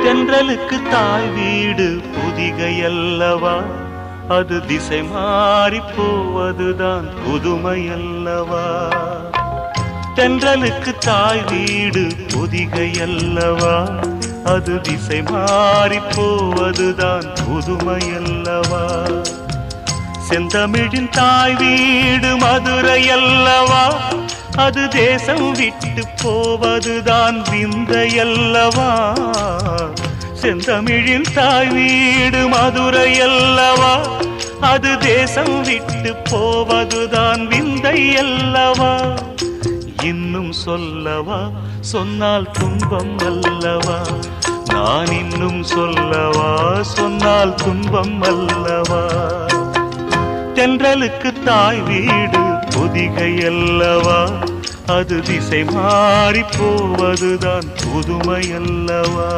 தென்றலுக்கு தாய் வீடு பொதிகை அல்லவா, அது திசை மாறி போவதுதான் புதுமை அல்லவா. தென்றலுக்கு தாய் வீடு பொதிகை அல்லவா, அது திசை மாறி போவதுதான் புதுமை அல்லவா. செந்தமிழின் தாய் வீடு மதுரை அல்லவா, அது தேசம் விட்டு போவதுதான் விந்தை அல்லவா. செந்தமிழின் தாய் வீடு மதுரை அல்லவா, அது தேசம் விட்டு போவதுதான் விந்தை அல்லவா. இன்னும் சொல்லவா, சொன்னால் துன்பம் அல்லவா. நான் இன்னும் சொல்லவா, சொன்னால் துன்பம் அல்லவா. தென்றலுக்கு தாய் வீடு பொதிகை அல்லவா, அது திசை மாறி போவதுதான் புதுமை அல்லவா.